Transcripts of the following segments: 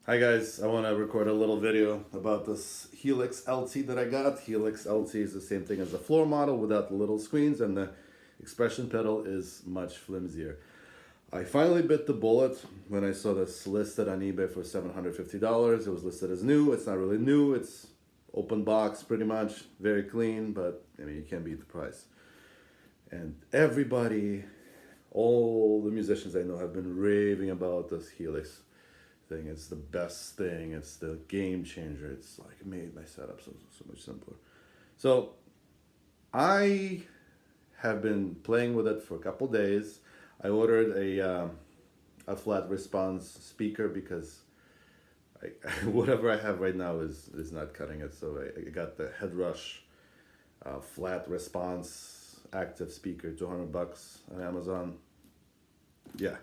Hi guys, I want to record a little video about this Helix LT that I got. Helix LT is the same thing as the floor model without the little screens, and the expression pedal is much flimsier. I finally bit the bullet when I saw this listed on eBay for $750. It was listed as new. It's not really new. It's open box pretty much, very clean, but I mean you can't beat the price. And everybody, all the musicians I know have been raving about this Helix thing. It's the best thing. It's the game changer. It's like it made my setup so much simpler. So I have been playing with it for a couple days. I ordered a flat response speaker because whatever I have right now is not cutting it. So I got the Headrush flat response active speaker, $200 on Amazon. Yeah.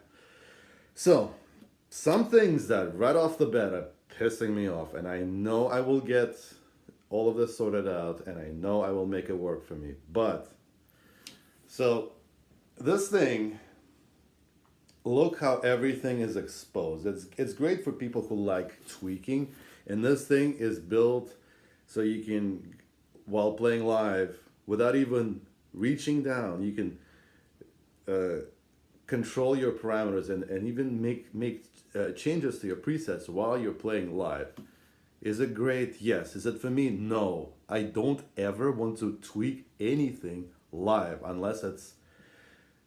So some things that right off the bat are pissing me off, and I know I will get all of this sorted out, and I know I will make it work for me. But so this thing, look how everything is exposed. It's great for people who like tweaking, and this thing is built so you can, while playing live, without even reaching down, you can control your parameters and even make changes to your presets while you're playing live. Is it great? Yes. Is it for me? No. I don't ever want to tweak anything live unless it's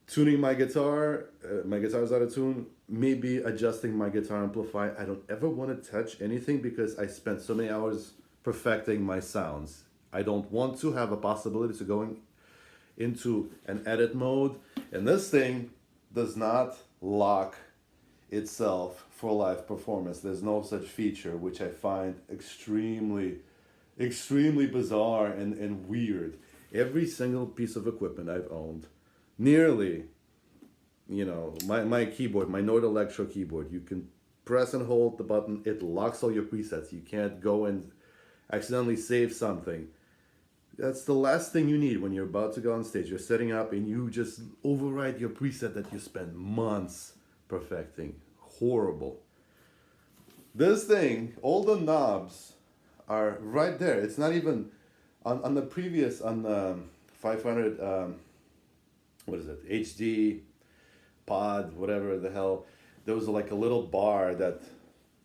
tuning my guitar. My guitar's out of tune. Maybe adjusting my guitar amplifier. I don't ever want to touch anything because I spent so many hours perfecting my sounds. I don't want to have a possibility to going into an edit mode. And this thing does not lock itself for live performance. There's no such feature, which I find extremely bizarre and weird. Every single piece of equipment I've owned, nearly, my keyboard, my Nord Electro keyboard, you can press and hold the button, it locks all your presets. You can't go and accidentally save something. That's the last thing you need when you're about to go on stage. You're setting up and you just override your preset that you spent months perfecting. Horrible. This thing, all the knobs are right there. It's not even on the previous, on the 500, what is it, HD pod, whatever the hell, there was like a little bar that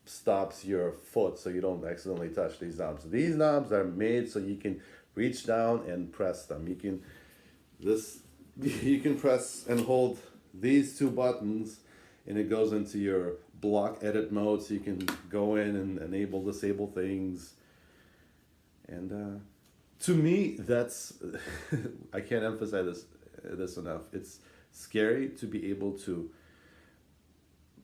stops your foot so you don't accidentally touch these knobs. These knobs are made so you can reach down and press them. You can press and hold these two buttons and it goes into your block edit mode so you can go in and enable, disable things. And to me, that's I can't emphasize this enough. It's scary to be able to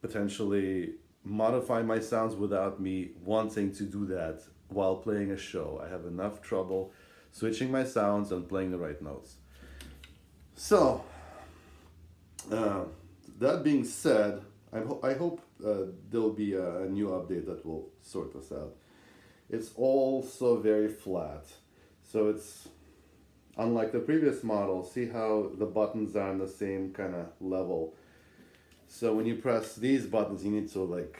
potentially modify my sounds without me wanting to do that while playing a show. I have enough trouble switching my sounds and playing the right notes. So, that being said, I hope there'll be a new update that will sort this out. It's also very flat. So it's unlike the previous model. See how the buttons are on the same kind of level. So when you press these buttons, you need to like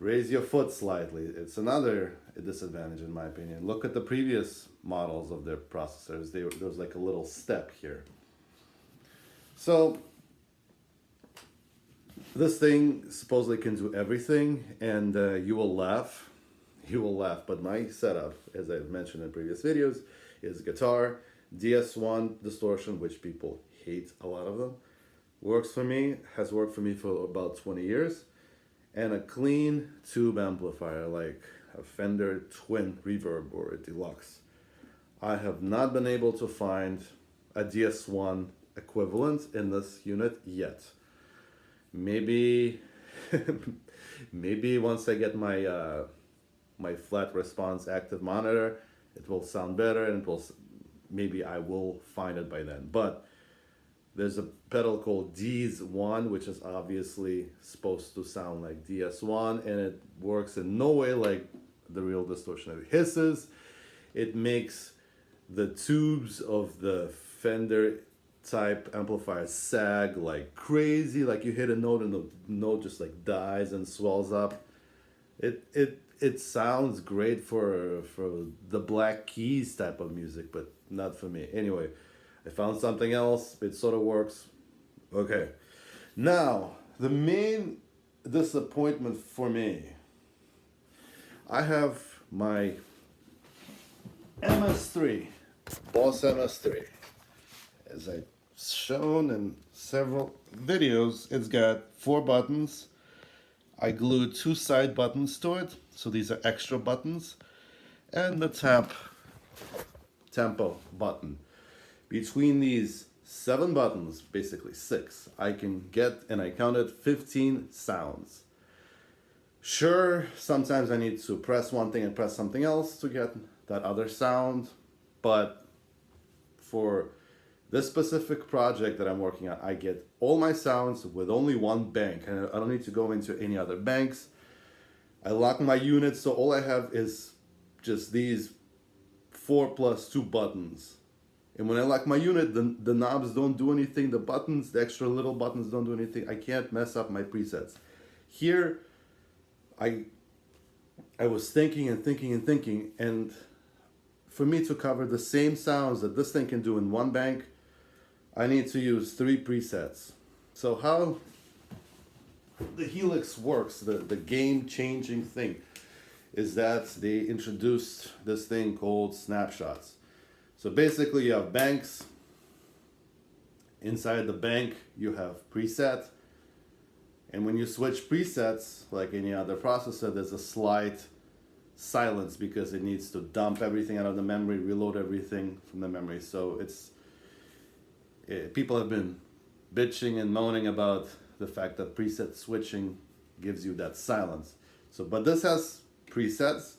raise your foot slightly. It's another disadvantage in my opinion. Look at the previous models of their processors. There was like a little step here. So this thing supposedly can do everything, and you will laugh. You will laugh, but my setup, as I've mentioned in previous videos, is guitar, DS1 distortion, which people hate, a lot of them. Works for me, has worked for me for about 20 years. And a clean tube amplifier like a Fender Twin Reverb or a Deluxe. I have not been able to find a DS1 equivalent in this unit yet. Maybe maybe once I get my my flat response active monitor, it will sound better, and maybe I will find it by then. But there's a pedal called DS1, which is obviously supposed to sound like DS1, and it works in no way like the real distortion. It hisses. It makes the tubes of the Fender type amplifiers sag like crazy, like you hit a note and the note just like dies and swells up. It sounds great for the Black Keys type of music, but not for me. Anyway, I found something else. It sort of works. Okay. Now, the main disappointment for me, I have my MS3, Boss MS3. As I've shown in several videos, it's got 4 buttons. I glued 2 side buttons to it, so these are extra buttons, and the tempo button. Between these 7 buttons, basically 6, I can get, and I counted 15 sounds. Sure, sometimes I need to press one thing and press something else to get that other sound, but for this specific project that I'm working on, I get all my sounds with only one bank, and I don't need to go into any other banks. I lock my unit, so all I have is just these 4 plus 2 buttons. And when I lock my unit, the knobs don't do anything, the buttons, the extra little buttons don't do anything. I can't mess up my presets. Here, I was thinking and thinking and thinking, and for me to cover the same sounds that this thing can do in one bank, I need to use 3 presets. So how the Helix works, the game-changing thing, is that they introduced this thing called snapshots. So basically you have banks. Inside the bank you have preset. And when you switch presets, like any other processor, there's a slight silence because it needs to dump everything out of the memory, reload everything from the memory. So people have been bitching and moaning about the fact that preset switching gives you that silence. So, but this has presets.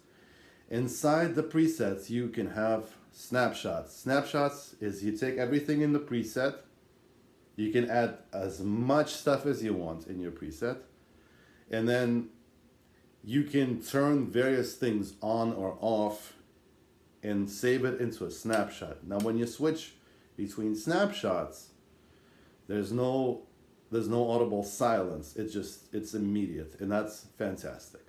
Inside the presets, you can have snapshots. Snapshots is you take everything in the preset. You can add as much stuff as you want in your preset. And then you can turn various things on or off and save it into a snapshot. Now, when you switch between snapshots, there's no audible silence. It's immediate, and that's fantastic.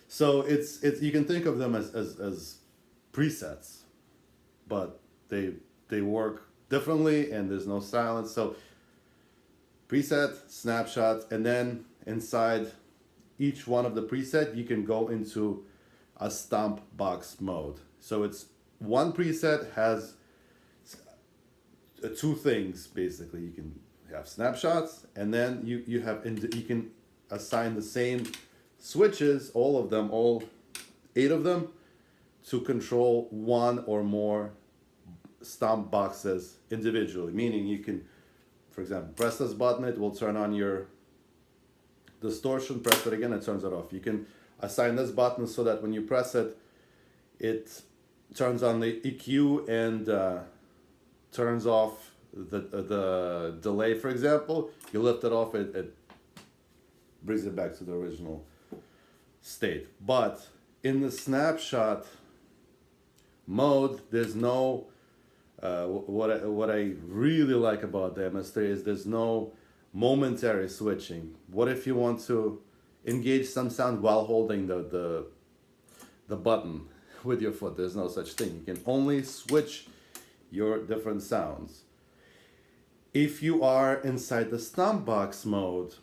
So it's you can think of them as presets, but they work differently, and there's no silence. So preset, snapshot, and then inside each one of the preset, you can go into a stomp box mode. So it's one preset has 2 things basically. You can have snapshots, and then you can assign the same switches, all of them, all 8 of them, to control 1 or more stomp boxes individually. Meaning you can, for example, press this button, it will turn on your distortion. Press it again, it turns it off. You can assign this button so that when you press it, it turns on the EQ and turns off the delay, for example. You lift it off, it brings it back to the original state. But in the snapshot mode, there's no what I really like about the MS3 is there's no momentary switching. What if you want to engage some sound while holding the button with your foot? There's no such thing. You can only switch your different sounds. If you are inside the stomp box mode,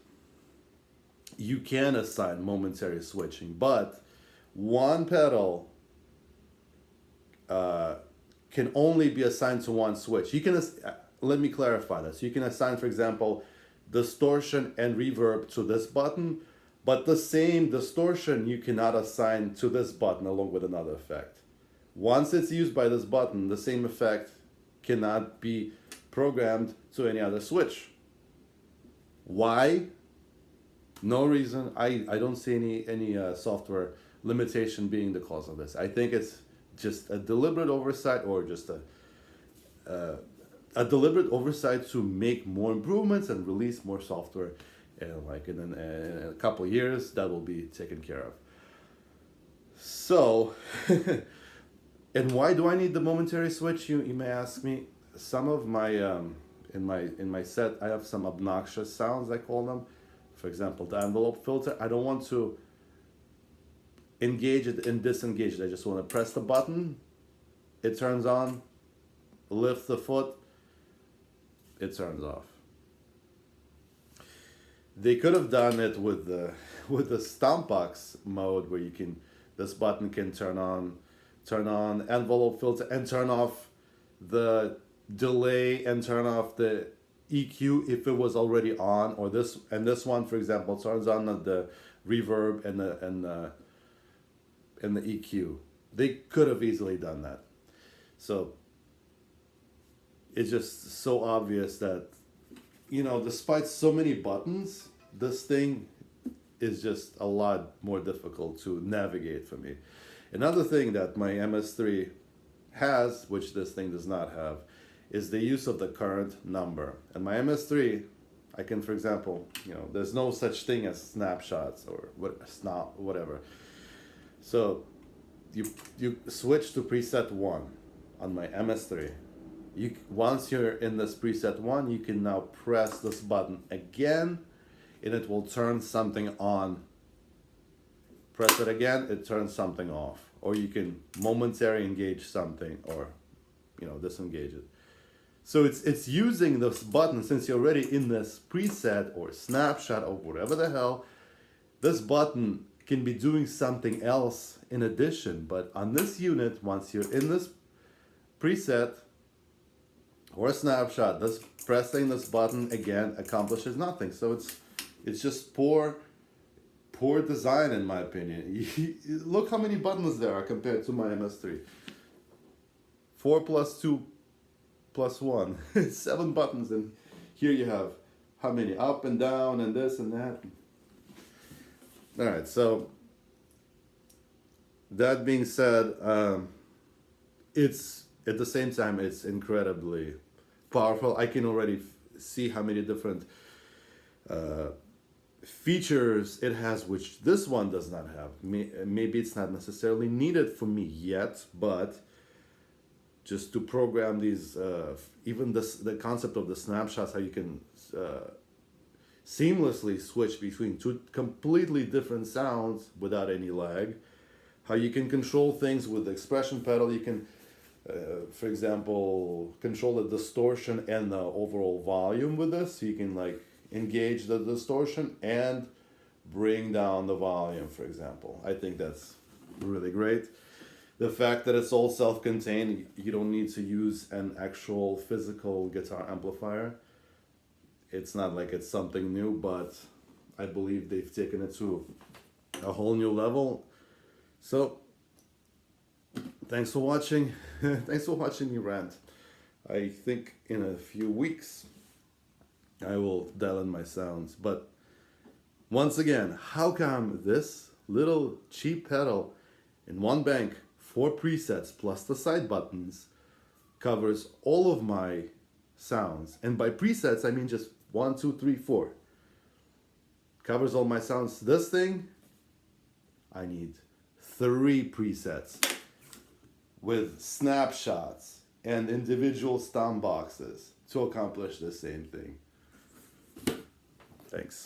you can assign momentary switching, but one pedal can only be assigned to one switch. You can, let me clarify this. You can assign, for example, distortion and reverb to this button, but the same distortion you cannot assign to this button along with another effect. Once it's used by this button, the same effect cannot be programmed to any other switch. Why? No reason. I don't see any software limitation being the cause of this. I think it's just a deliberate oversight, or just a deliberate oversight to make more improvements and release more software, and like in a couple of years that will be taken care of. So And why do I need the momentary switch? You may ask me. Some of my in my set, I have some obnoxious sounds, I call them. For example, the envelope filter. I don't want to engage it and disengage it. I just want to press the button, it turns on, lift the foot, it turns off. They could have done it with the stomp box mode, where you can, this button can turn on envelope filter and turn off the delay and turn off the EQ if it was already on, or this one, for example, turns on the reverb and the EQ. They could have easily done that. So it's just so obvious that, you know, despite so many buttons, this thing is just a lot more difficult to navigate for me. Another thing that my MS3 has, which this thing does not have, is the use of the current number. And my MS3, I can, for example, you know, there's no such thing as snapshots or whatever. So you switch to preset 1 on my MS3. Once you're in this preset 1, you can now press this button again and it will turn something on. Press it again, it turns something off. Or you can momentarily engage something, or, you know, disengage it. So it's using this button, since you're already in this preset or snapshot or whatever the hell, this button can be doing something else in addition. But on this unit, once you're in this preset or snapshot, this pressing this button again accomplishes nothing. So it's just poor design, in my opinion. Look how many buttons there are compared to my MS3. 4 plus 2 plus 1. 7 buttons, and here you have how many? Up and down and this and that. Alright, so that being said, it's at the same time, it's incredibly powerful. I can already see how many different features it has, which this one does not have. Maybe it's not necessarily needed for me yet, but just to program these, even the concept of the snapshots, how you can seamlessly switch between two completely different sounds without any lag, how you can control things with the expression pedal. You can, for example, control the distortion and the overall volume with this. So you can like engage the distortion and bring down the volume, for example. I think that's really great. The fact that it's all self-contained, you don't need to use an actual physical guitar amplifier. It's not like it's something new, but I believe they've taken it to a whole new level. So thanks for watching. Thanks for watching me rant. I think in a few weeks I will dial in my sounds. But once again, how come this little cheap pedal in one bank, 4 presets plus the side buttons, covers all of my sounds? And by presets, I mean just 1, 2, 3, 4. Covers all my sounds. This thing, I need 3 presets with snapshots and individual stomp boxes to accomplish the same thing. Thanks.